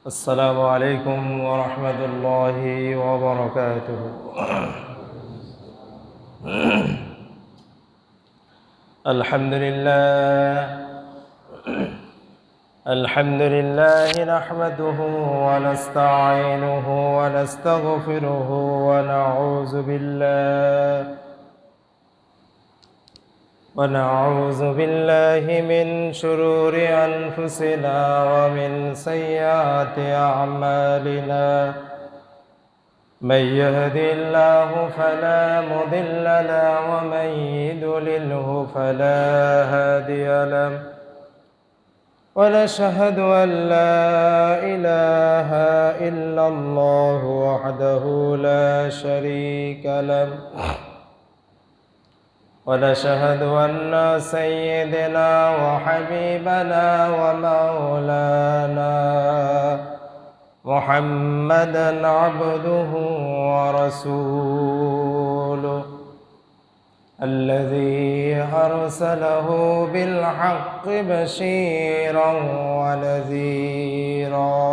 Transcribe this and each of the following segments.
السلام عليكم ورحمة الله وبركاته. الحمد لله نحمده ونستعينه ونستغفره ونعوذ بالله من شرور أنفسنا ومن سيئات أعمالنا. من يهد الله فلا مضل له ومن يضلله فلا هادي له. ونشهد أن لا إله إلا الله وحده لا شريك له. ونشهد أن سيدنا وحبيبنا ومولانا محمدا عبده ورسوله الذي أرسله بالحق بشيرا ونذيرا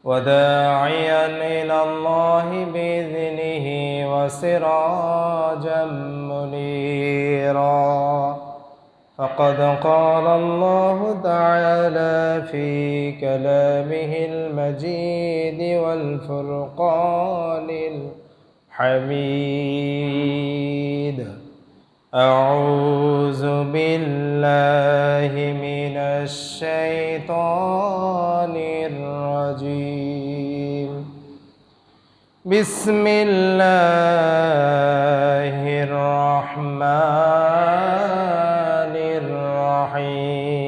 وداعيا إلى الله بإذنه وسراجا منيرا. فقد قال الله تعالى في كلامه المجيد والفرقان الحميد: أعوذ بالله من الشيطان الرجيم. بسم الله الرحمن الرحيم.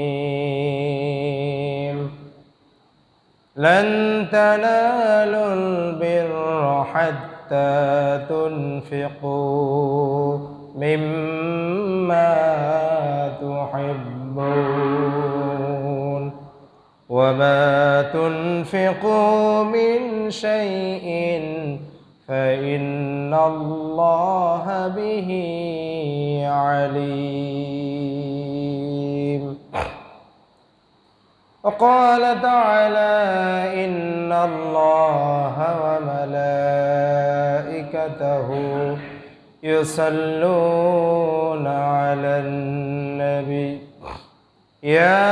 لن تنالوا البر حتى تنفقوا مما تحبون وما تنفقوا من شيء فإن الله به عليم. وقال تعالى: إن الله وملائكته يصلون على النبي يا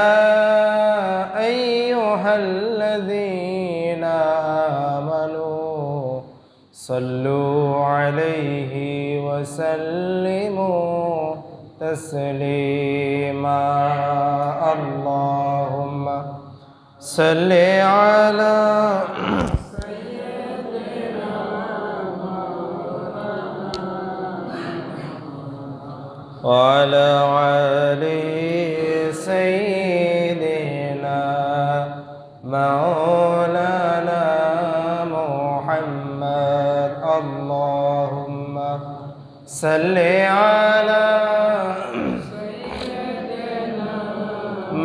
أيها الذين آمنوا صلوا عليه وسلموا تسليما. اللهم صل على وعلى آل سيدنا مولانا محمد. اللهم صل على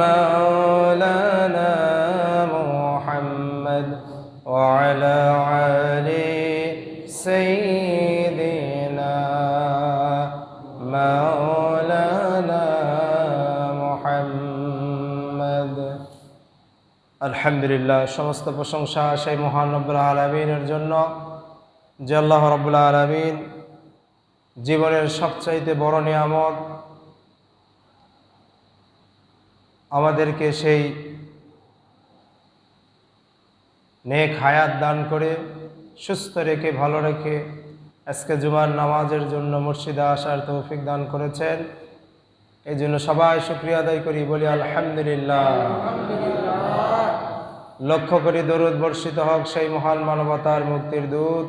مولانا محمد وعلى آل سيدنا مولانا محمد। আলহামদুলিল্লাহ, সমস্ত প্রশংসা সেই মহান রব্বুল আলামিনের জন্য যে আল্লাহ রব্বুল আলামিন জীবনের সবচাইতে বড় নিয়ামত আমাদেরকে সেই নেক হায়াত দান করে সুস্থ রেখে ভালো রেখে আজকে জুমার নামাজের জন্য মসজিদে আসার তৌফিক দান করেছেন। এই জন্য সবাই শুকরিয়া আদায় করি, বলি আলহামদুলিল্লাহ। লক্ষ্য করি দরুদ বর্ষিত হোক সেই মহান মানবতার মুক্তির দূত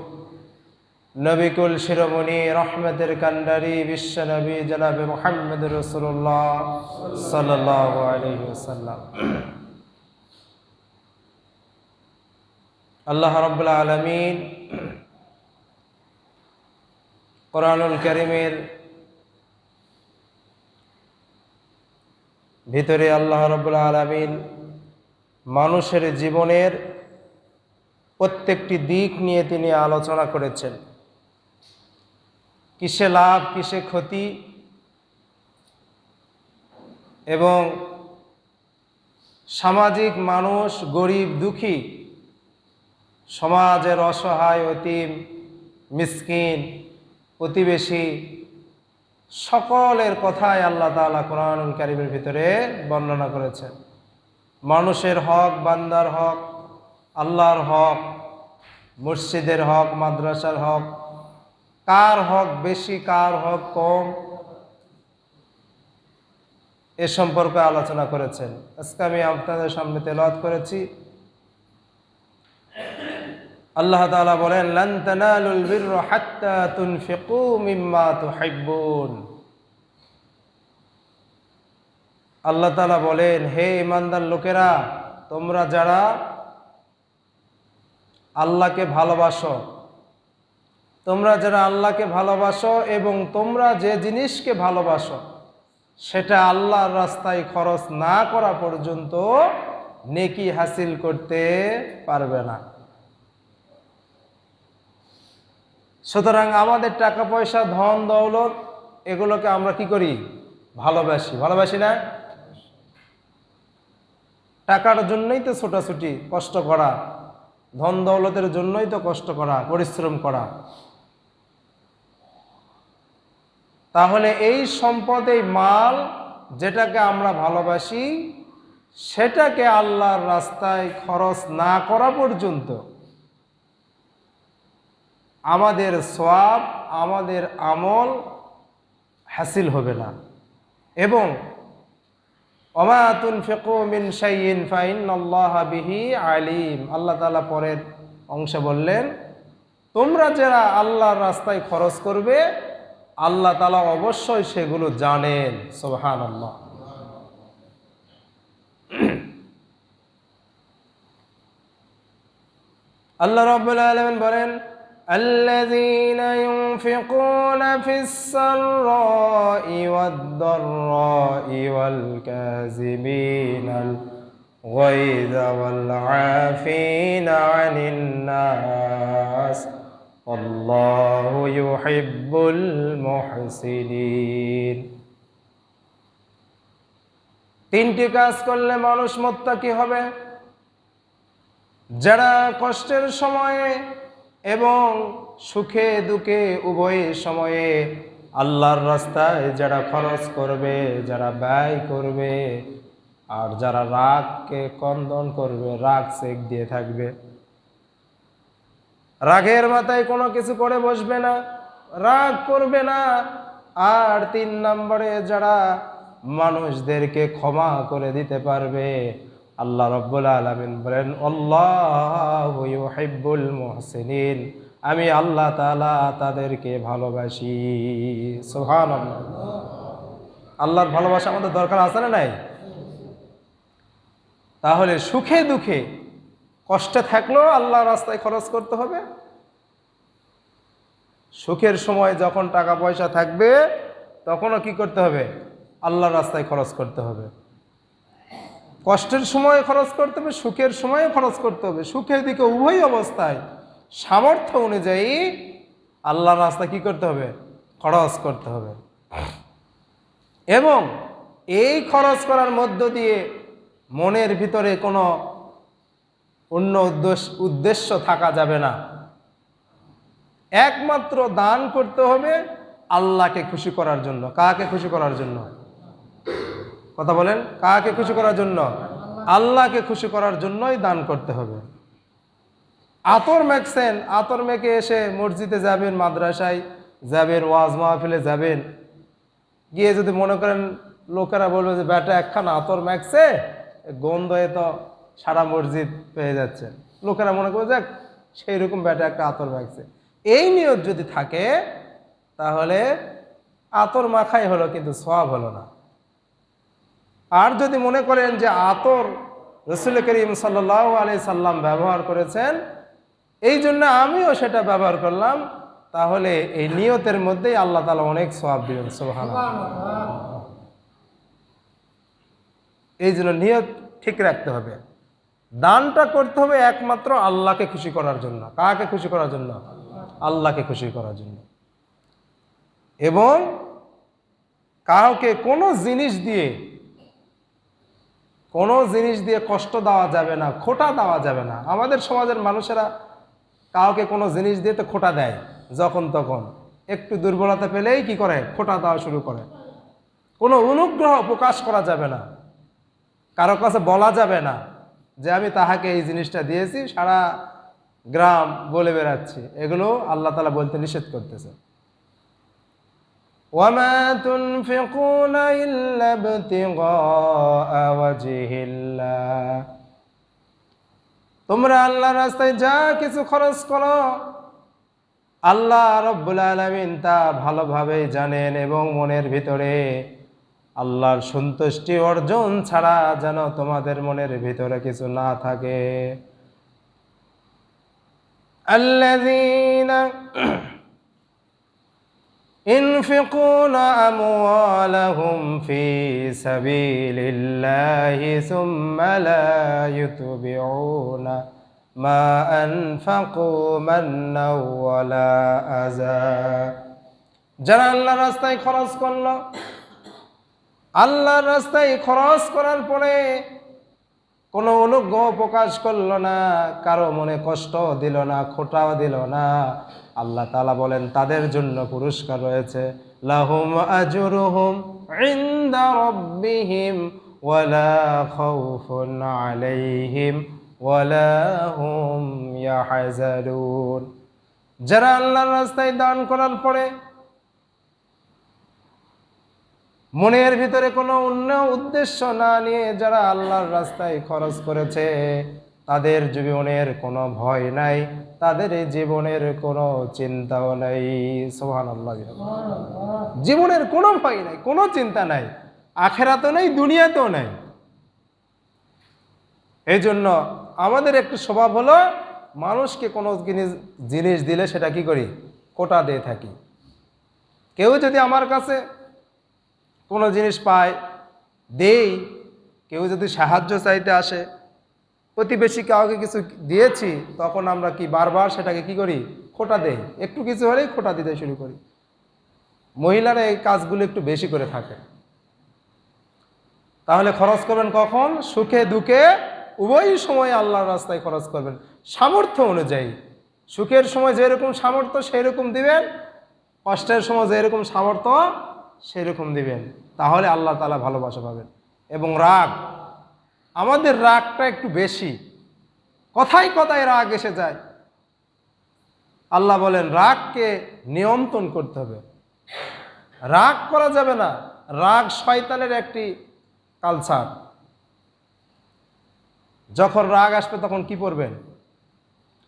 নবিকুল শিরোমণি রহমতের কান্ডারি বিশ্ব নবী জনাবে মুহাম্মদ রাসূলুল্লাহ সাল্লাল্লাহু আলাইহি ওয়াসাল্লাম। আল্লাহ রাব্বুল আলামিন কোরআনুল কারীমের ভিতরে আল্লাহ রাব্বুল আলামিন মানুষের জীবনের প্রত্যেকটি দিক নিয়ে তিনি আলোচনা করেছেন। কিসে লাভ কিসে ক্ষতি এবং সামাজিক মানুষ, গরিব দুঃখী, সমাজের অসহায়, অতীম, মিসকিন, প্রতিবেশী সকলের কথাই আল্লাহ তাআলা কোরআনুল কারীমের ভিতরে বর্ণনা করেছেন। মানুষের হক, বান্দার হক, আল্লাহর হক, মসজিদের হক, মাদ্রাসার হক, কার হক বেশি, কার হক কম, এ সম্পর্কে আলোচনা করেছেন। আজকে আমি আপনাদের সামনে তেলাওয়াত করেছি। আল্লাহ তাআলা বলেন, লান তানালুল বিররা হাত্তা তুনফিকু মিম্মা তুহিব্বুন। আল্লাহ তাআলা বলেন, হে ঈমানদার লোকেরা, তোমরা যারা আল্লাহকে ভালোবাসো, তোমরা যারা আল্লাহকে ভালোবাসো এবং তোমরা যে জিনিসকে ভালোবাসো সেটা আল্লাহর রাস্তায় খরচ না করা পর্যন্ত নেকি হাসিল করতে পারবে না। সুতরাং আমাদের টাকা পয়সা, ধন দৌলত, এগুলোকে আমরা কি করি? ভালোবাসি। ভালোবাসি না? টাকার জন্যই তো ছোটাছুটি, কষ্ট করা, ধন দৌলতের জন্যই তো কষ্ট করা, পরিশ্রম করা। তাহলে এই সম্পদ, এই মাল যেটাকে আমরা ভালোবাসি, সেটাকে আল্লাহর রাস্তায় খরচ না করা পর্যন্ত আমাদের সওয়াব, আমাদের আমল হাসিল হবে না। এবং ওমা তুনফিকু মিন শাইইন ফাইন্নাল্লাহা বিহি আলিম। আল্লাহ তাআলা পরের অংশে বললেন, তোমরা যারা আল্লাহর রাস্তায় খরচ করবে, আল্লাহ তাআলা অবশ্যই সেগুলো জানেন। সুবহানাল্লাহ। আল্লাহ রাব্বুল আলামিন বলেন, আল্লাযীনা ইউনফিকুনা ফিস-সাররাই ওয়াদ-দাররাই ওয়াল কাযিমিনাল গায়যা ওয়াল আফিনা আনিন নাস আল্লাহু ইউহিব্বুল মুহসিনিন। তিনটি কাজ করলে মানুষ মুত্তাকি হবে। যারা কষ্টের সময়ে এবং সুখে দুঃখে উভয় সময়ে আল্লাহর রাস্তায় যারা খরচ করবে, যারা ব্যয় করবে, আর যারা রাগকে কন্দন করবে, রাগ সেক দিয়ে থাকবে, রাগের মাথায় কোনো কিছু করে বসবে না, রাগ করবে না। আর 3 নম্বরে যারা মানুষদেরকে ক্ষমা করে দিতে পারবে, আল্লাহ রাব্বুল আলামিন বলেন, আল্লাহু ইউহিব্বুল মুহসিনিন, আমি আল্লাহ তাআলা তাদেরকে ভালোবাসি। সুবহানাল্লাহ। আল্লাহর ভালোবাসা আমাদের দরকার আছে না নাই? তাহলে সুখে দুঃখে, কষ্টে থাকলেও আল্লাহর রাস্তায় খরচ করতে হবে। সুখের সময় যখন টাকা পয়সা থাকবে, তখনও কি করতে হবে? আল্লাহর রাস্তায় খরচ করতে হবে। কষ্টের সময় খরচ করতে হবে, সুখের সময় খরচ করতে হবে। সুখের দিকে উভয় অবস্থায় সামর্থ্য অনুযায়ী আল্লাহর রাস্তায় কি করতে হবে? খরচ করতে হবে। এবং এই খরচ করার মধ্য দিয়ে মনের ভিতরে কোনো অন্য উদ্দেশ্য থাকা যাবে না। একমাত্র দান করতে হবে আল্লাহকে খুশি করার জন্য। কাকে খুশি করার জন্য? কথা বলেন, কাকে খুশি করার জন্য? আল্লাহকে খুশি করার জন্যই দান করতে হবে। আতর মেখছেন, আতর মেখে এসে মসজিদে যাবেন, মাদ্রাসায় যাবেন, ওয়াজ মাহফিলে যাবেন, গিয়ে যদি মনে করেন লোকেরা বলবে যে বেটা একখানা আতর মেখছে, গন্ধে তো সারা মসজিদ পেয়ে যাচ্ছে, লোকেরা মনে করবে যাক সেই রকম বেটা একটা আতর মেখছে, এই নিয়ত যদি থাকে, তাহলে আতর মাখাই হলো কিন্তু সওয়াব হলো না। আর যদি মনে করেন যে আতর রাসূল করিম সাল্লাল্লাহু আলাইহি সাল্লাম ব্যবহার করেছেন, এই জন্য আমিও সেটা ব্যবহার করলাম, তাহলে এই নিয়তের মধ্যেই আল্লাহ তাআলা অনেক সওয়াব দিবেন। সুবহানাল্লাহ। এই জন্য নিয়ত ঠিক রাখতে হবে। দানটা করতে হবে একমাত্র আল্লাহকে খুশি করার জন্য। কাকে খুশি করার জন্য? আল্লাহকে খুশি করার জন্য। এবং কাউকে কোনো জিনিস দিয়ে, কোনো জিনিস দিয়ে কষ্ট দেওয়া যাবে না, খোঁটা দেওয়া যাবে না। আমাদের সমাজের মানুষেরা কাউকে কোনো জিনিস দিয়ে তো খোঁটা দেয়, যখন তখন একটু দুর্বলতা পেলেই কি করে, খোঁটা দেওয়া শুরু করে। কোনো অনুগ্রহ প্রকাশ করা যাবে না, কারো কাছে বলা যাবে না যে আমি তাহাকে এই জিনিসটা দিয়েছি, সারা গ্রাম বলে বেড়াচ্ছি। এগুলো আল্লাহ তাআলা বলতে নিষেধ করতেছে। وَمَا تُنْفِقُونَ إِلَّا ابْتِغَاءَ وَجْهِ اللَّهِ, তোমরা আল্লাহর রাস্তায় যা কিছু খরচ করো আল্লাহ রাব্বুল আলামিন তা ভালোভাবে জানেন, এবং মনের ভিতরে আল্লাহর সন্তুষ্টি অর্জন ছাড়া যেন তোমাদের মনের ভিতরে কিছু না থাকে। আল্লাযীনা ينفقون أموالهم في سبيل الله ثم لا يتبعون ما أنفقوا منا ولا أذى, যারা আল্লাহর রাস্তায় খরচ করলো, আল্লাহর রাস্তায় খরচ করার পরে কোনো অনুগ্রহ প্রকাশ করলো না, কারো মনে কষ্ট দিল না, খোঁটাও দিল না, আল্লাহ তাআলা বলেন তাদের জন্য পুরস্কার রয়েছে। লাহুম আজরুহুম ইনদা রাব্বিহিম ওয়ালা খাউফুন আলাইহিম ওয়ালা হুম ইয়াহজানুন। যারা আল্লাহর রাস্তায় দান করার পরে মনের ভিতরে কোনো অন্য উদ্দেশ্য না নিয়ে যারা আল্লাহর রাস্তায় খরচ করেছে, তাদের জীবনের কোনো ভয় নাই, তাদের এই জীবনের কোনো চিন্তাও নাই। সুবহানাল্লাহ। জীবনের কোনো ভয় নাই, কোনো চিন্তা নাই, আখিরাতেও নাই, দুনিয়াতেও নাই। এই জন্য আমাদের একটু স্বভাব হলো, মানুষকে কোনো জিনিস দিলে সেটা কি করি, কোটা দিয়ে থাকি। কেউ যদি আমার কাছে কোনো জিনিস পায় দেই, কেউ যদি সাহায্য চাইতে আসে, প্রতিবেশী কাউকে কিছু দিয়েছি, তখন আমরা কি বারবার সেটাকে কি করি, খোটা দেই। একটু কিছু হলেই খোটা দিতে শুরু করি। মহিলারা এই কাজগুলো একটু বেশি করে থাকে। তাহলে খরচ করবেন কখন, সুখে দুঃখে উভয় সময় আল্লাহর রাস্তায় খরচ করবেন, সামর্থ্য অনুযায়ী। সুখের সময় যেরকম সামর্থ্য সেই রকম দিবেন, কষ্টের সময় যেরকম সামর্থ্য সেই রকম দিবেন, তাহলে আল্লাহ তাআলা ভালোবাসা পাবেন। এবং রাগ, আমাদের রাগটা একটু বেশি, কথায় কথায় রাগ এসে যায়। আল্লাহ বলেন রাগকে নিয়ন্ত্রণ করতে হবে, রাগ করা যাবে না। রাগ শয়তানের একটি কালচার। যখন রাগ আসবে তখন কি পড়বেন,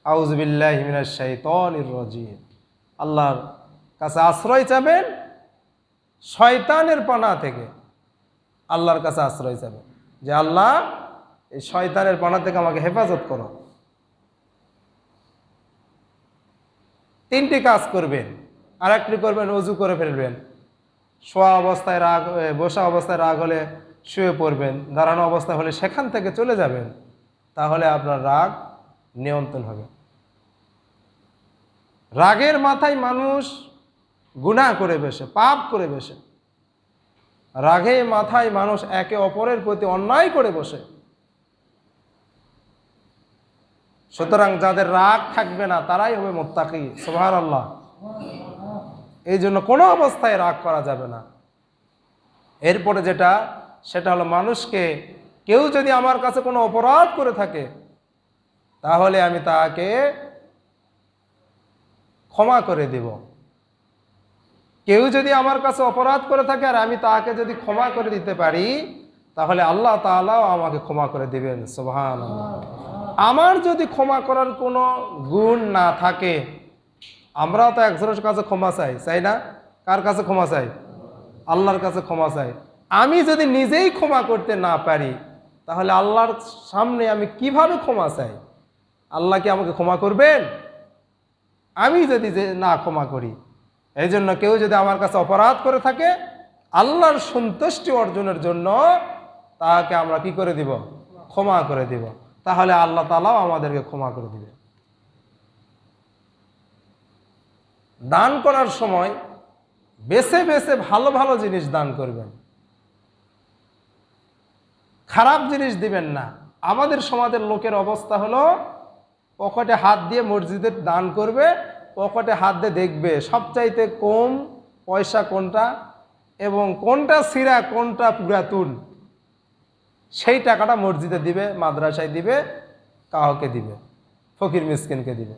আউযু বিল্লাহি মিনাশ শাইতানির রাজিম, আল্লাহর কাছে আশ্রয় চাবেন, শয়তানের পানা থেকে আল্লাহর কাছে আশ্রয় চাবেন, যে আল্লাহ এই শয়তানের পানা থেকে আমাকে হেফাজত করো। তিনটি কাজ করবেন। আর একটি করবেন, ওযু করে ফেলবেন। শোয়া অবস্থায় রাগ, বসা অবস্থায় রাগ হলে শুয়ে পড়বেন, দাঁড়ানো অবস্থায় হলে সেখান থেকে চলে যাবেন, তাহলে আপনার রাগ নিয়ন্ত্রণ হবে। রাগের মাথায় মানুষ গুনাহ করে বসে, পাপ করে বসে। রাগে মাথায় মানুষ একে অপরের প্রতি অন্যায় করে বসে। সুতরাং যাদের রাগ থাকবে না তারাই হবে মুত্তাকি। সুবহানাল্লাহ। এই জন্য কোনো অবস্থায় রাগ করা যাবে না। এরপরে যেটা, সেটা হলো মানুষকে, কেউ যদি আমার কাছে কোনো অপরাধ করে থাকে তাহলে আমি তাকে ক্ষমা করে দিব। কেউ যদি আমার কাছে অপরাধ করে থাকে আর আমি তাকে যদি ক্ষমা করে দিতে পারি, তাহলে আল্লাহ তাআলাও আমাকে ক্ষমা করে দিবেন। সুবহানাল্লাহ। আমার যদি ক্ষমা করার কোনো গুণ না থাকে, আমরাও তো একজনের কাছে ক্ষমা চাই, চাই না? কার কাছে ক্ষমা চাই? আল্লাহর কাছে ক্ষমা চাই। আমি যদি নিজেই ক্ষমা করতে না পারি, তাহলে আল্লাহর সামনে আমি কিভাবে ক্ষমা চাই? আল্লাহ কি আমাকে ক্ষমা করবেন আমি যদি না ক্ষমা করি? এই জন্য কেউ যদি আমার কাছে অপরাধ করে থাকে, আল্লাহর সন্তুষ্টি অর্জনের জন্য তাকে আমরা কি করে দিব? ক্ষমা করে দিব। তাহলে আল্লাহ তাআলাও আমাদেরকে ক্ষমা করে দিবে। দান করার সময় বেছে বেছে ভালো ভালো জিনিস দান করবেন। খারাপ জিনিস দিবেন না। আমাদের সমাজের লোকের অবস্থা হলো পকেটে হাত দিয়ে মসজিদে দান করবে, পকেটে হাত দিয়ে দেখবে সবচাইতে কম পয়সা কোনটা এবং কোনটা ছিঁড়া কোনটা পুরাতন, সেই টাকাটা মসজিদে দিবে, মাদ্রাসায় দিবে, কাউকে দিবে, ফকির মিসকিনকে দিবে।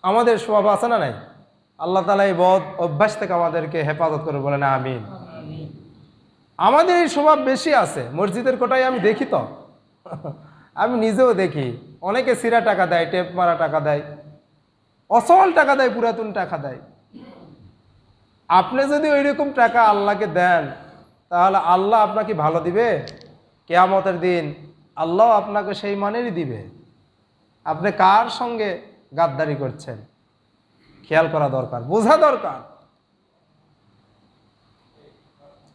আমাদের স্বভাব আছে না নাই? আল্লাহ তাআলা এই বদ অভ্যাস থেকে আমাদেরকে হেফাজত করে, বলেন আমিন। আমাদের এই স্বভাব বেশি আছে। মসজিদের কোটায় আমি দেখি তো আমি নিজেও দেখি, অনেকে ছিঁড়া টাকা দেয়, টেপ মারা টাকা দেয়, অসল টাকা দেয়, পুরাতন টাকা দেয়। আপনি যদি ওই রকম টাকা আল্লাহকে দেন, তাহলে আল্লাহ আপনাকে ভালো দিবে? কিয়ামতের দিন আল্লাহ আপনাকে সেই মানেরই দিবে। আপনি কার সঙ্গে গাদ্দারি করছেন খেয়াল করা দরকার, বোঝা দরকার।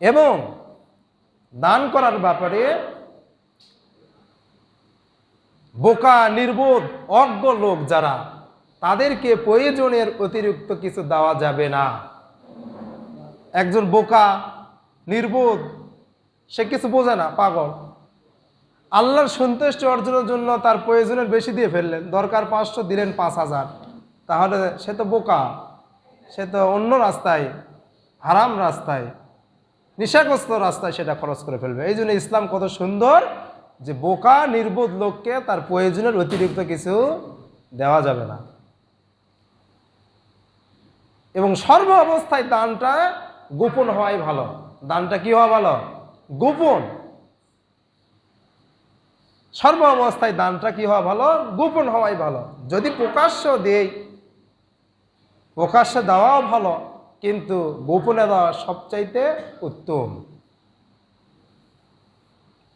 এবং দান করার ব্যাপারে বোকা, নির্বোধ, অজ্ঞ লোক যারা, তাদেরকে প্রয়োজনের অতিরিক্ত কিছু দেওয়া যাবে না। একজন বোকা, নির্বোধ, সে কিছু বোঝে না, পাগল, আল্লাহর সন্তুষ্টি অর্জনের জন্য তার প্রয়োজনের বেশি দিয়ে ফেললেন, দরকার 500 দিলেন 5000, তাহলে সে তো বোকা, সে তো অন্য রাস্তায়, হারাম রাস্তায়, নেশাগ্রস্ত রাস্তায় সেটা খরচ করে ফেলবে। এই জন্য ইসলাম কত সুন্দর যে বোকা, নির্বোধ লোককে তার প্রয়োজনের অতিরিক্ত কিছু দেওয়া যাবে না। এবং সর্ব অবস্থায় দানটা গোপন হওয়াই ভালো। দানটা কি হওয়া ভালো? গোপন। সর্ব অবস্থায় দানটা কি হওয়া ভালো? গোপন হওয়াই ভালো। যদি প্রকাশ্য দেই, প্রকাশ্যে দেওয়াও ভালো, কিন্তু গোপনে দেওয়া সবচাইতে উত্তম।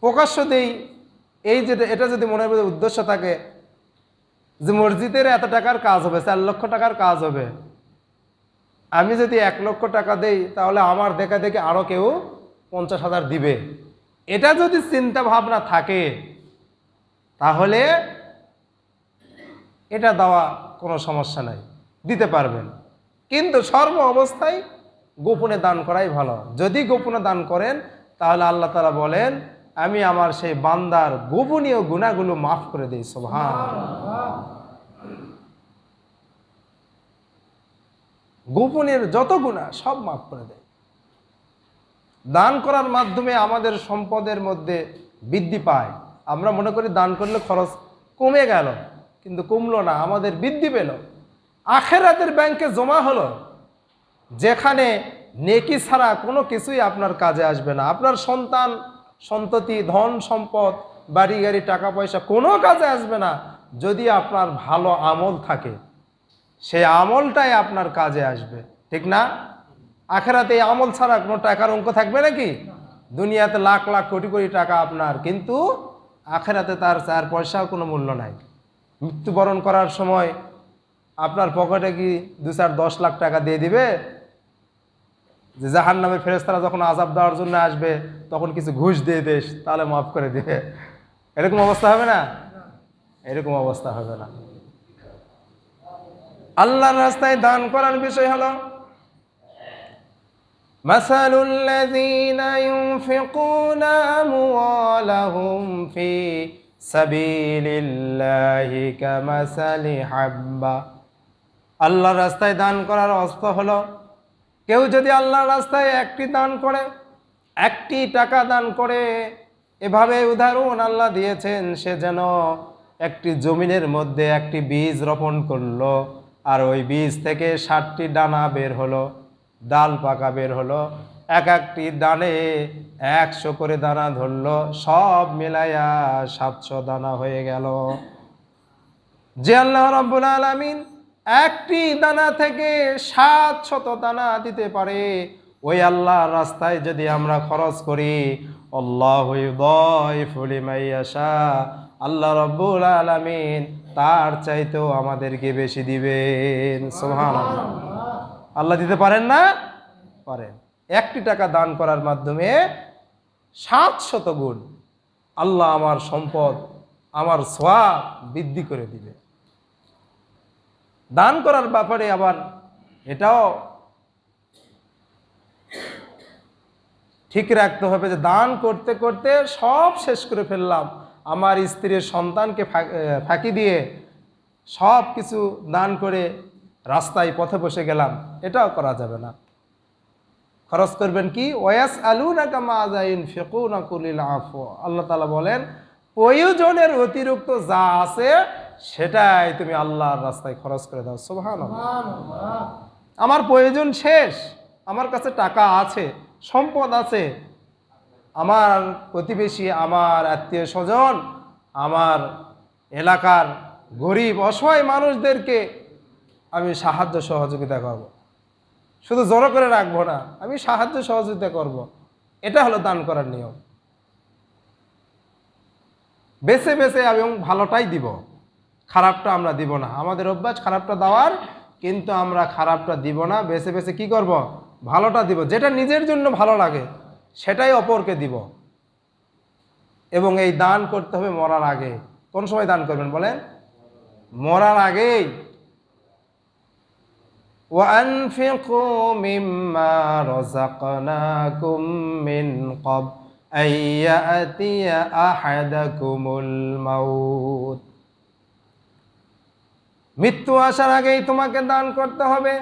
প্রকাশ্য দেই, এই যে এটা যদি মনের মধ্যে উদ্দেশ্য থাকে যে মসজিদের এত টাকার কাজ হবে, 4 লক্ষ টাকার কাজ হবে, আমি যদি 1 লক্ষ টাকা দেই, তাহলে আমার দেখা দেখে আরো কেউ 50,000 দিবে, এটা যদি চিন্তা ভাবনা থাকে, তাহলে এটা দেওয়া কোনো সমস্যা নাই, দিতে পারবেন। কিন্তু সর্ব অবস্থায় গোপনে দান করাই ভালো। যদি গোপনে দান করেন, তাহলে আল্লাহ তাআলা বলেন, আমি আমার সেই বান্দার গোপনীয় গুনাহগুলো মাফ করে দিই। সুবহানাল্লাহ। গোপনের যত গুনাহ সব মাফ করে দেয়। দান করার মাধ্যমে আমাদের সম্পদের মধ্যে বৃদ্ধি পায়। আমরা মনে করি দান করলে খরচ কমে গেল, কিন্তু কমলো না, আমাদের বৃদ্ধি পেল। আখিরাতের ব্যাংকে জমা হলো, যেখানে নেকি ছাড়া কোনো কিছুই আপনার কাজে আসবে না। আপনার সন্তান, সন্ততি, ধন সম্পদ, বাড়ি গাড়ি, টাকা পয়সা কোনো কাজে আসবে না। যদি আপনার ভালো আমল থাকে, সেই আমলটাই আপনার কাজে আসবে, ঠিক না? আখিরাতে এই আমল ছাড়া কোনো টাকার অঙ্ক থাকবে নাকি? দুনিয়াতে লাখ লাখ কোটি কোটি টাকা আপনার, কিন্তু আখিরাতে তার 4 পয়সাও কোনো মূল্য নাই। মৃত্যুবরণ করার সময় আপনার পকেটে কি 2-4-10 লাখ টাকা দিয়ে দিবে? যে জাহান্নামের ফেরেশতারা যখন আযাব দেওয়ার জন্য আসবে, তখন কিছু ঘুষ দিয়ে দেশ, তাহলে মাফ করে দিবে, এরকম অবস্থা হবে না? এরকম অবস্থা হবে না। আল্লাহর রাস্তায় দান করার বিষয় হলো, মাসালুল লাযীনা ইউনফিকুনা আমওয়ালাহুম ফি সাবিলিল্লাহি কামাসালি হাব্বা। আল্লাহর রাস্তায় দান করার অর্থ হলো, কেউ যদি আল্লাহর রাস্তায় একটি দান করে, একটি টাকা দান করে, এভাবে উদাহরণ আল্লাহ দিয়েছেন, সে যেন একটি জমিনের মধ্যে একটি বীজ রোপণ করলো, আর ওই বীজ থেকে 60টি দানা বের হলো, ডাল পাকা বের হলো, এক একটি দানে 100 করে দানা ধরলো, সব মিলাইয়া 700 দানা হয়ে গেল। যে আল্লাহ রাব্বুল আলামিন একটি দানা থেকে 700 দানা দিতে পারে, ওই আল্লাহর রাস্তায় যদি আমরা খরচ করি, আল্লাহু ইউদাইফু লিমান ইয়াশা, আল্লাহ রাব্বুল আলামিন তার চাইতেও আমাদেরকে বেশি দিবেন। সুবহানাল্লাহ। আল্লাহ দিতে পারেন না? পারেন। একটি টাকা দান করার মাধ্যমে 700 গুণ আল্লাহ আমার সম্পদ, আমার সওয়াব বৃদ্ধি করে দিবে। দান করার ব্যাপারে আবার এটাও ঠিক রাখতে হবে যে দান করতে করতে সব শেষ করে ফেললাম, আমার স্ত্রীর সন্তানকে ফাঁকি দিয়ে সব কিছু দান করে রাস্তায় পথে বসে গেলাম, এটাও করা যাবে না। খরচ করবেন কি? ওয়াস আলুনাকা মাযা ইনফিকুনা কুলিল আফু, আল্লাহ তাআলা বলেন প্রয়োজনের অতিরিক্ত যা আছে সেটাই তুমি আল্লাহর রাস্তায় খরচ করে দাও। সুবহানাল্লাহ। আমার প্রয়োজন শেষ, আমার কাছে টাকা আছে, সম্পদ আছে, আমার প্রতিবেশী, আমার আত্মীয় স্বজন, আমার এলাকার গরিব অসহায় মানুষদেরকে আমি সাহায্য সহযোগিতা করব। শুধু জড়ো করে রাখবো না, আমি সাহায্য সহযোগিতা করব। এটা হলো দান করার নিয়ম। বেছে বেছে এবং ভালোটাই দিব, খারাপটা আমরা দিব না। আমাদের অভ্যাস খারাপটা দেওয়ার, কিন্তু আমরা খারাপটা দিব না। বেছে বেছে কি করব? ভালোটা দিব। যেটা নিজের জন্য ভালো লাগে সেটাই অপরকে দিব। এবং এই দান করতে হবে মরার আগে। কোন সময় দান করবেন বলেন? মরার আগেই। وَأَنْفِقُوا مِمَّا رَزَقْنَاكُمْ مِنْ قَبْلِ أَنْ يَأْتِيَ أَحَدَكُمُ الْمَوْتُ, মৃত্যু আসার আগেই তোমাকে দান করতে হবে,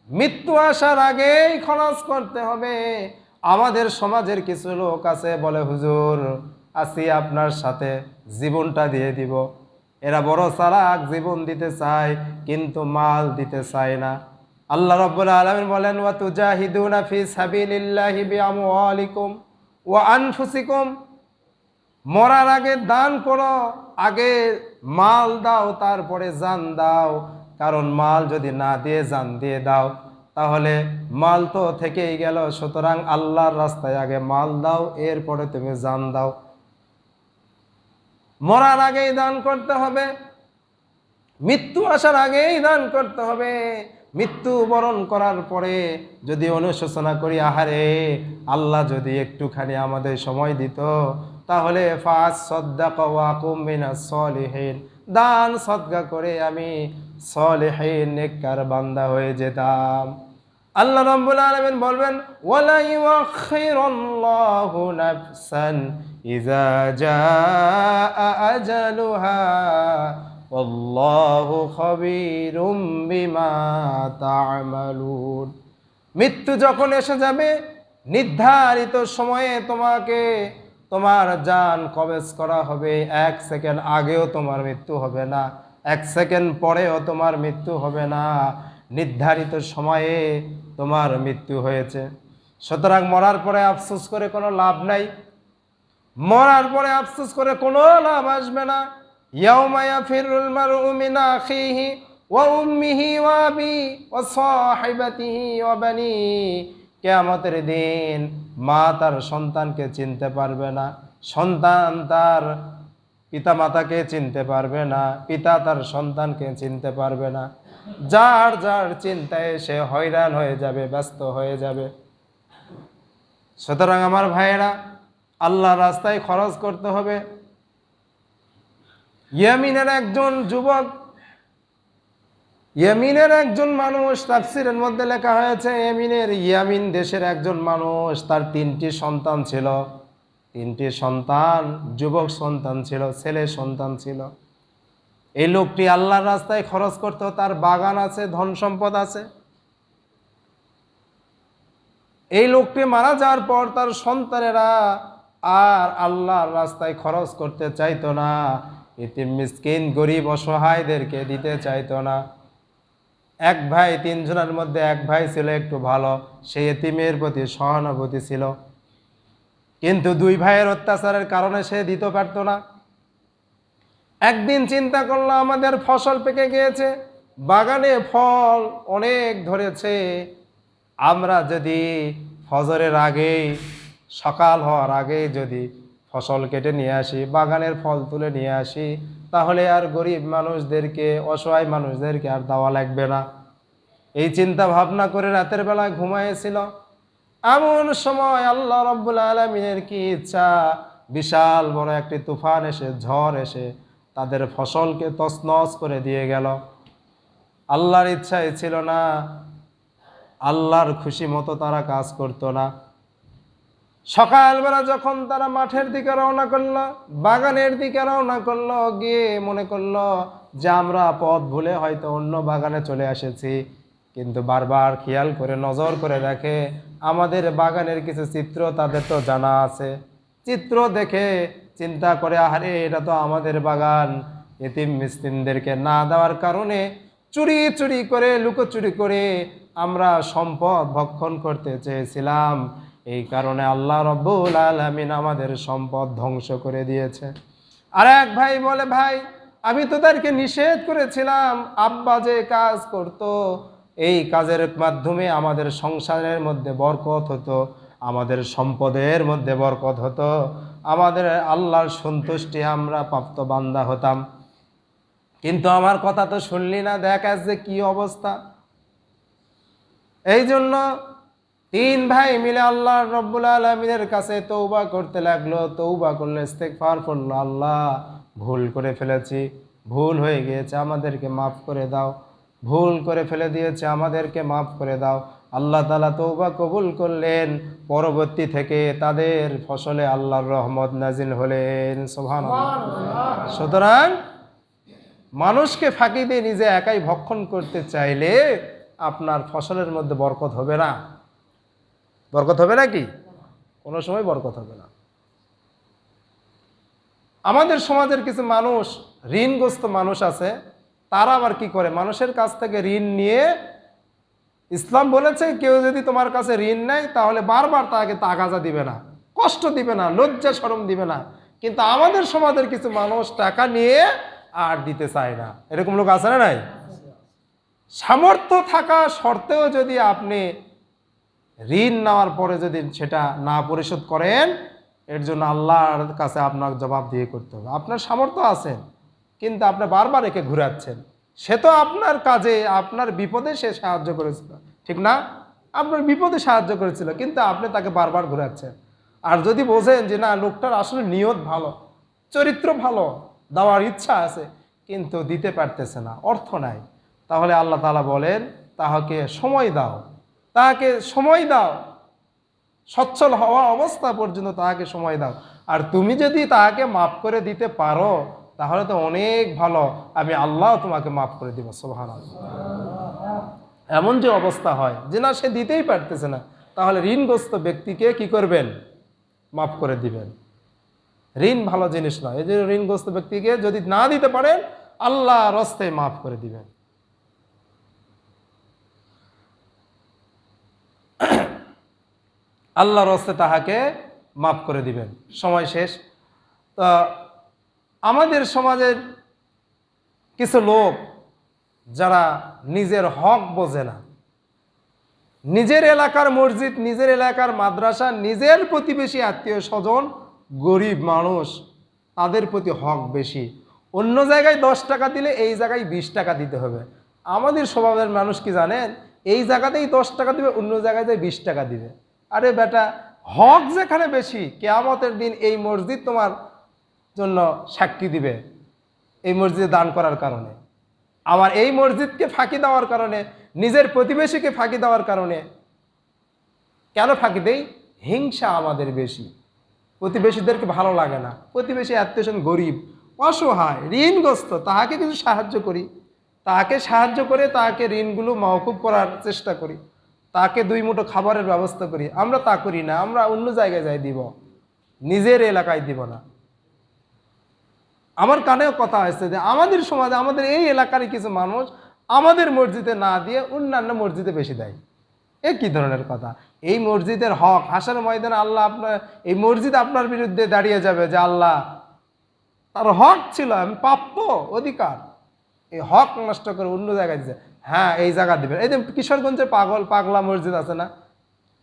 মৃত্যু আসার আগেই খরচ করতে হবে। আমাদের সমাজের কিছু লোক আছে বলে, হুজুর আসি আপনার সাথে, জীবনটা দিয়ে দিব। এরা বড় চালাক, জীবন দিতে চায় কিন্তু মাল দিতে চায় না। আল্লাহ রাব্বুল আলামিন বলেন ওয়া তুজাহিদুনা ফি সাবিলিল্লাহি বিআমওয়ালিকুম ওয়া আনফুসিকুম, মরার আগে দান করো, আগে মাল দাও তারপরে জান দাও। কারণ মাল যদি না দিয়ে জান দিয়ে দাও তাহলে মাল তো থেকেই গেল। সুতরাং আল্লাহর রাস্তায় আগে মাল দাও, এরপরে তুমি জান দাও। মরার আগেই দান করতে হবে, মৃত্যু আসার আগেই দান করতে হবে। মৃত্যু বরণ করার পরে যদি অনুশোচনা করি, আহারে আল্লাহ যদি একটুখানি আমাদের সময় দিত তাহলে ফাসাদ্দাকা ওয়া কুম মিনাস সলিহিন, দান সদকা করে আমি সলিহিন নেককার বান্দা হয়ে যেতাম। আল্লাহ রাব্বুল আলামিন বলবেন ওয়ালা ইউআখিরুল্লাহু নাফসান ইযা জাআ আজালুহা ওয়াল্লাহু খাবীরুম বিমা তা'মালুন। মৃত্যু যখন এসে যাবে, নির্ধারিত সময়ে তোমাকে তোমার জান কবজ করা হবে। 1 সেকেন্ড আগেও তোমার মৃত্যু হবে না, 1 সেকেন্ড পরেও তোমার মৃত্যু হবে না। নির্ধারিত সময়ে তোমার মৃত্যু হয়েছে। সুতরাং মরার পরে আফসোস করে কোনো লাভ নাই, মরার পরে আফসোস করে কোনো লাভ আসবে না। ইয়াউমা ইয়াফিরুল মারউ মিন আখিহি ওয়া উম্মিহি ওয়া আবি ওয়া সাহিবাতিহি ওয়া বানি, কিয়ামতের দিন মা তার সন্তানকে চিনতে পারবে না, সন্তান তার পিতামাতাকে চিনতে পারবে না, পিতা তার সন্তানকে চিনতে পারবে না। যার যার চিন্তায় সে হয়রান হয়ে যাবে, ব্যস্ত হয়ে যাবে। সুতরাং আমার ভাইয়েরা, আল্লাহর রাস্তায় খরচ করতে হবে। ইয়েমেনের একজন যুবক, ইয়েমেনের একজন মানুষ, তাফসীরের মধ্যে লেখা হয়েছে ইয়েমেন দেশের একজন মানুষ, তার 3টি সন্তান ছিল। 3টি সন্তান, যুবক সন্তান ছিল, ছেলে সন্তান ছিল। এই লোকটি আল্লাহর রাস্তায় খরচ করতো, তার বাগান আছে, ধন সম্পদ আছে। এই লোকটি মারা যাওয়ার পর তার সন্তানেরা আর আল্লাহর রাস্তায় খরচ করতে চাইতো না, এতিম মিসকিন গরিব অসহায়দেরকে দিতে চাইতো না। এক ভাই, 3 জনের মধ্যে এক ভাই ছিল একটু ভালো, সেই এতিমের প্রতি সহানুভূতি ছিল, কিন্তু 2 ভাইয়ের অত্যাচারের কারণে সে দিতে পারত না। একদিন চিন্তা করলো, আমাদের ফসল পেকে গিয়েছে, বাগানে ফল অনেক ধরেছে, আমরা যদি ফজরের আগেই, সকাল হওয়ার আগেই যদি ফসল কেটে নিয়ে আসি, বাগানের ফল তুলে নিয়ে আসি, তাহলে আর গরিব মানুষদেরকে, অসহায় মানুষদেরকে আর দেওয়া লাগবে না। এই চিন্তা ভাবনা করে রাতের বেলায় ঘুমাইছিল। এমন সময় আল্লাহ রাব্বুল আলামিনের কি ইচ্ছা, বিশাল বড় একটি তুফান এসে, ঝড় এসে তাদের ফসলকে তছনছ করে দিয়ে গেল। আল্লাহর ইচ্ছাই ছিল না, আল্লাহর খুশি মতো তারা কাজ করতো না। সকালবেলা যখন তারা মাঠের দিকে রওনা করলো, বাগানের দিকে রওনা করলো, গিয়ে মনে করলো যে আমরা পথ ভুলে হয়তো অন্য বাগানে চলে এসেছি, কিন্তু বারবার খেয়াল করে নজর করে দেখে আমাদের বাগানের কিছু চিত্র তাদের তো জানা আছে। চিত্র দেখে চিন্তা করে, আরে এটা তো আমাদের বাগান, এতিম মিসকিনদেরকে না দেওয়ার কারণে চুরি চুরি করে লুকোচুরি করে আমরা সম্পদ ভক্ষণ করতে চেয়েছিলাম, এই কারণে আল্লাহ রব্বুল আলামিন আমাদের সম্পদ ধ্বংস করে দিয়েছে। আর এক ভাই বলে, ভাই আমি তো তাদেরকে নিষেধ করেছিলাম, আব্বা যে কাজ করত এই কাজের মাধ্যমে আমাদের সংসারের মধ্যে বরকত হতো, আমাদের সম্পদের মধ্যে বরকত হতো, আমাদের আল্লাহর সন্তুষ্টি আমরা প্রাপ্ত বান্দা হতাম, কিন্তু আমার কথা তো শুনলি না, দেখ আজকে কি অবস্থা। এই জন্য তিন ভাই মিলে আল্লাহ রব্বুল আলামিনের কাছে তওবা করতে লাগলো। তওবা করলে, ইস্তেগফার করলো, আল্লাহ ভুল করে ফেলেছি, ভুল হয়ে গিয়েছে, আমাদেরকে মাফ করে দাও, ভুল করে ফেলে দিয়েছে, আমাদেরকে মাফ করে দাও। আল্লাহ তাআলা তওবা কবুল করলেন। পরবর্তী থেকে তাদের ফসলে আল্লাহর রহমত নাজিল হলেন। সুবহানাল্লাহ। সুতরাং মানুষকে ফাঁকি দিয়ে নিজে একাই ভক্ষণ করতে চাইলে আপনার ফসলের মধ্যে বরকত হবে না। বরকত হবে নাকি? কোনো সময় বরকত হবে না। আমাদের সমাজের কিছু মানুষ, ঋণগ্রস্ত মানুষ আছে, তারা আবার কি করে, মানুষের কাছ থেকে ঋণ নিয়ে, ইসলাম বলেছে কেউ যদি তোমার কাছে ঋণ নেয় তাহলে বারবার তাকে তাগাজা দিবে না, কষ্ট দিবে না, লজ্জা শরম দিবে না। কিন্তু আমাদের সমাজের কিছু মানুষ টাকা নিয়ে আর দিতে চায় না। এরকম লোক আছে না নাই? সামর্থ্য থাকা সত্ত্বেও যদি আপনি ঋণ নেওয়ার পরে যদি সেটা না পরিশোধ করেন, এর জন্য আল্লাহর কাছে আপনার জবাব দিয়ে করতে হবে। আপনার সামর্থ্য আছে, কিন্তু আপনি বারবার একে ঘুরাচ্ছেন। সে তো আপনার কাজে, আপনার বিপদে সে সাহায্য করেছিল, ঠিক না? আপনার বিপদে সাহায্য করেছিল, কিন্তু আপনি তাকে বারবার ঘুরাচ্ছেন। আর যদি বোঝেন যে না, লোকটার আসলে নিয়ত ভালো, চরিত্র ভালো, দেওয়ার ইচ্ছা আছে, কিন্তু দিতে পারতেছে না, অর্থ নাই, তাহলে আল্লাহ তাআলা বলেন তাহাকে সময় দাও, তাহাকে সময় দাও, সচ্ছল হওয়া অবস্থা পর্যন্ত তাহাকে সময় দাও। আর তুমি যদি তাহাকে মাফ করে দিতে পারো তাহলে তো অনেক ভালো, আমি আল্লাহ তোমাকে মাফ করে দিব। সুবহানাল্লাহ। এমন যে অবস্থা হয় যে না, সে দিতেই পারতেছে না, তাহলে ঋণগ্রস্ত ব্যক্তিকে কি করবেন? মাফ করে দিবেন। ঋণ ভালো জিনিস নয়, এই যে ঋণগ্রস্ত ব্যক্তিকে যদি না দিতে পারেন, আল্লাহ রাস্তায় মাফ করে দিবেন। আল্লাহর রাস্তায় তাহাকে মাফ করে দিবেন। সময় শেষ। তো আমাদের সমাজের কিছু লোক যারা নিজের হক বোঝে না, নিজের এলাকার মসজিদ, নিজের এলাকার মাদ্রাসা, নিজের প্রতিবেশী আত্মীয় স্বজন, গরিব মানুষ, তাদের প্রতি হক বেশি। অন্য জায়গায় 10 টাকা দিলে এই জায়গায় 20 টাকা দিতে হবে। আমাদের স্বভাবের মানুষ কি জানেন, এই জায়গাতেই 10 টাকা দিবে, অন্য জায়গায় 20 টাকা দিবে। আরে বেটা, হক যেখানে বেশি, কিয়ামতের দিন এই মসজিদ তোমার জন্য সাক্ষী দিবে, এই মসজিদে দান করার কারণে। আবার এই মসজিদকে ফাঁকি দেওয়ার কারণে, নিজের প্রতিবেশীকে ফাঁকি দেওয়ার কারণে, কেন ফাঁকি দেই? হিংসা আমাদের বেশি, প্রতিবেশীদেরকে ভালো লাগে না। প্রতিবেশী আত্মীয়স্বজন গরিব, অসহায়, ঋণগ্রস্ত, তাহাকে কিছু সাহায্য করি, তাকে সাহায্য করে তাকে ঋণগুলো মওকুফ করার চেষ্টা করি, তাকে 2 মুঠো খাবারের ব্যবস্থা করি। আমরা তা করি না, আমরা অন্য জায়গায় যাই দিব, নিজের এলাকায় দিব না। আমার কানেও কথা হয়েছে যে আমাদের সমাজে, আমাদের এই এলাকারই কিছু মানুষ আমাদের মসজিদে না দিয়ে অন্যান্য মসজিদে বেশি দেয়। এ কি ধরনের কথা? এই মসজিদের হক, হাসর ময়দানে আল্লাহ আপনার, এই মসজিদ আপনার বিরুদ্ধে দাঁড়িয়ে যাবে যে আল্লাহ, তার হক ছিল, আমি প্রাপ্য অধিকার, এই হক নষ্ট করে অন্য জায়গায় দিচ্ছে। হ্যাঁ, এই জায়গা দিবেন। এই যে কিশোরগঞ্জের পাগলা মসজিদ আছে না,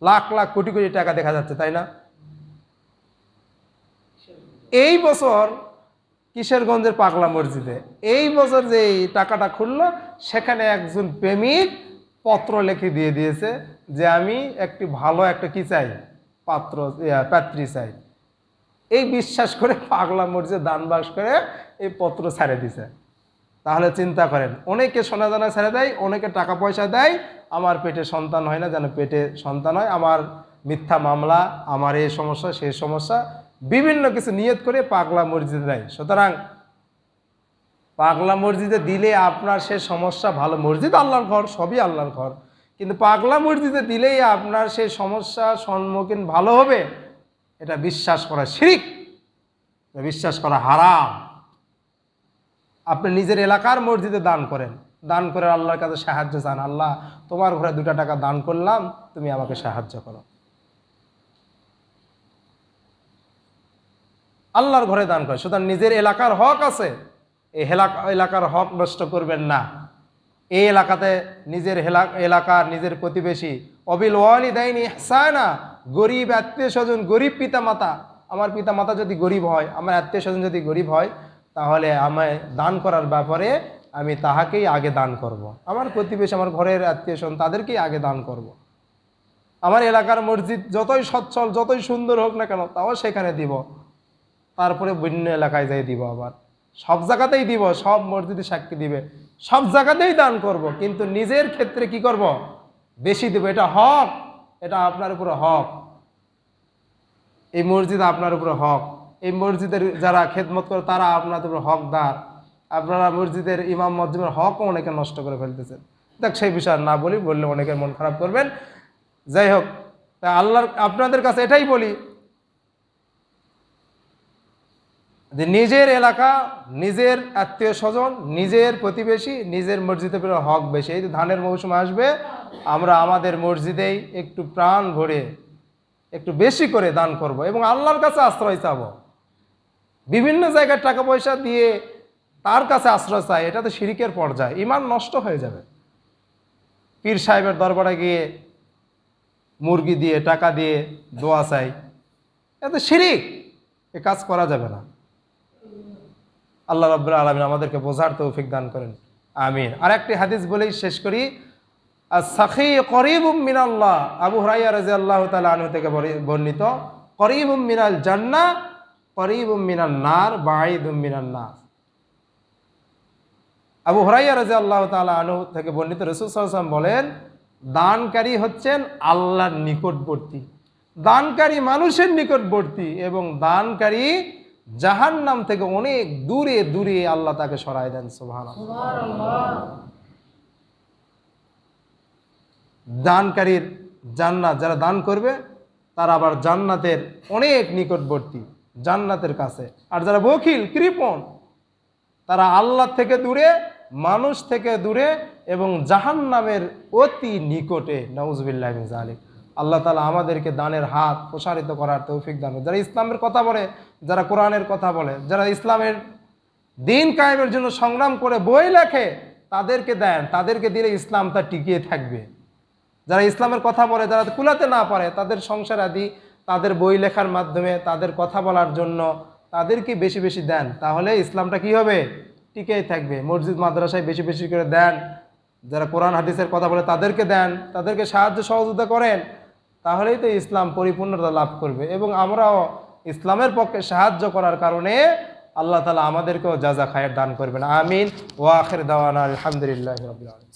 লাখ লাখ কোটি কোটি টাকা দেখা যাচ্ছে, তাই না? এই বছর কিশোরগঞ্জের পাগলা মসজিদে এই বছর যে টাকাটা খুললো, সেখানে একজন প্রেমিক পত্র লিখে দিয়ে দিয়েছে যে আমি একটি ভালো একটা কি চাই, পাত্রী চাই। এই বিশ্বাস করে পাগলা মসজিদে দান বাক্স করে এই পত্র ছেড়ে দিছে। তাহলে চিন্তা করেন, অনেকে সোনা দানা ছেড়ে দেয়, অনেকে টাকা পয়সা দেয়, আমার পেটে সন্তান হয় না, যেন পেটে সন্তান হয়, আমার মিথ্যা মামলা, আমার এই সমস্যা সেই সমস্যা, বিভিন্ন কিছু নিয়ত করে পাগলা মসজিদে দেয়। সুতরাং পাগলা মসজিদে দিলে আপনার সে সমস্যা ভালো, মসজিদ আল্লাহর ঘর, সবই আল্লাহর ঘর, কিন্তু পাগলা মসজিদে দিলেই আপনার সেই সমস্যা সম্মুখীন ভালো হবে, এটা বিশ্বাস করা শিরক, বিশ্বাস করা হারাম। আপনি নিজের এলাকার মসজিদে দান করেন, দান করে আল্লাহর কাছে সাহায্য চান, আল্লাহ তোমার ঘরে 2 টাকা দান করলাম, তুমি আমাকে সাহায্য করো। আল্লাহর ঘরে দান করে। সুতরাং নিজের এলাকার হক আছে, এই এলাকার হক নষ্ট করবেন না। এই এলাকাতে নিজের এলাকার নিজের প্রতিবেশী, অবিল ওয়ালিদাইনি ইহসানা, গরিব আত্মীয় স্বজন, গরিব পিতা মাতা, আমার পিতা মাতা যদি গরিব হয়, আমার আত্মীয় স্বজন যদি গরিব হয়, তাহলে আমায় দান করার ব্যাপারে আমি তাহাকেই আগে দান করব। আমার প্রতিবেশী, আমার ঘরের আত্মীয় স্বজন, তাদেরকেই আগে দান করব। আমার এলাকার মসজিদ যতই সচ্ছল, যতই সুন্দর হোক না কেন, তাও সেখানে দিব, তারপরে ভিন্ন এলাকায় যাই দিব, আবার সব জায়গাতেই দিব, সব মসজিদে সাক্ষী দিবে, সব জায়গাতেই দান করব, কিন্তু নিজের ক্ষেত্রে কি করব, বেশি দেব। এটা হক, এটা আপনার উপরে হক, এই মসজিদ আপনার উপরে হক, এই মসজিদের যারা খেদমত করে তারা আপনাদের উপরে হকদার। আপনারা মসজিদের ইমাম মসজিদের হকও অনেকে নষ্ট করে ফেলতেছেন। দেখ, সেই বিষয় না বলি, বললে অনেকের মন খারাপ করবেন। যাই হোক, তা আল্লাহর আপনাদের কাছে এটাই বলি যে নিজের এলাকা, নিজের আত্মীয় স্বজন, নিজের প্রতিবেশী, নিজের মসজিদের উপরে হক বেশি। এই ধানের মৌসুম আসবে, আমরা আমাদের মসজিদেই একটু প্রাণ ভরে একটু বেশি করে দান করব এবং আল্লাহর কাছে আশ্রয় চাব। বিভিন্ন জায়গায় টাকা পয়সা দিয়ে তার কাছে আশ্রয় চাই, এটা তো শিরকের পর্যায়ে, ঈমান নষ্ট হয়ে যাবে। পীর সাহেবের দরবারে গিয়ে মুরগি দিয়ে, টাকা দিয়ে দোয়া চাই, এটা শিরক, এ কাজ করা যাবে না। আল্লাহ রাব্বুল আলামিন আমাদেরকে বোঝার তৌফিক দান করেন, আমিন। আর একটি হাদিস বলেই শেষ করি, আস-সাখী করিবুম মিনাল্লাহ, আবু হুরায়রা রাদিয়াল্লাহু তাআলা আনহু থেকে বর্ণিত, করিবুম মিনাল জান্নাহ করিবুম মিনান নার বাঈদুম মিনান নাস। আবু হুরায়রা রাদিয়াল্লাহু তাআলা আনহু থেকে বর্ণিত, রাসূল সাল্লাল্লাহু আলাইহি ওয়াসাল্লাম বলেন, দানকারী হচ্ছেন আল্লাহর নিকটবর্তী, দানকারী মানুষের নিকটবর্তী, এবং দানকারী জাহান্নাম থেকে অনেক দূরে দূরে আল্লাহ তাকে সরায় দেন। সুবহানাল্লাহ। দানকারীর জান্নাত, যারা দান করবে তারা আবার জান্নাতের অনেক নিকটবর্তী, জান্নাতের কাছে। আর যারা বখিল, কৃপণ, তারা আল্লাহ থেকে দূরে, মানুষ থেকে দূরে এবং জাহান্নামের অতি নিকটে। নাউযুবিল্লাহি মিন যালিক। আল্লাহ তাআলা আমাদেরকে দানের হাত প্রসারিত করার তৌফিক দান করুন। যারা ইসলামের কথা বলে, যারা কোরআনের কথা বলে, যারা ইসলামের দিন কায়েমের জন্য সংগ্রাম করে বই লেখে, তাদেরকে দেন, তাদেরকে দিলে ইসলামটা টিকিয়ে থাকবে। যারা ইসলামের কথা বলে, যারা কুলাতে না পারে, তাদের সংসার আদি, তাদের বই লেখার মাধ্যমে, তাদের কথা বলার জন্য তাদেরকে বেশি বেশি দেন, তাহলে ইসলামটা কি হবে, টিকেই থাকবে। মসজিদ মাদ্রাসায় বেশি বেশি করে দেন, যারা কোরআন হাদিসের কথা বলে তাদেরকে দেন, তাদেরকে সাহায্য সহযোগিতা করেন, তাহলেই তো ইসলাম পরিপূর্ণতা লাভ করবে। এবং আমরাও ইসলামের পক্ষে সাহায্য করার কারণে আল্লাহ তাআলা আমাদেরকেও জাযা খায়ের দান করবেন, আমিন। ওয়া আখির দাওয়ানা আলহামদুলিল্লাহি রাব্বিল আলামিন।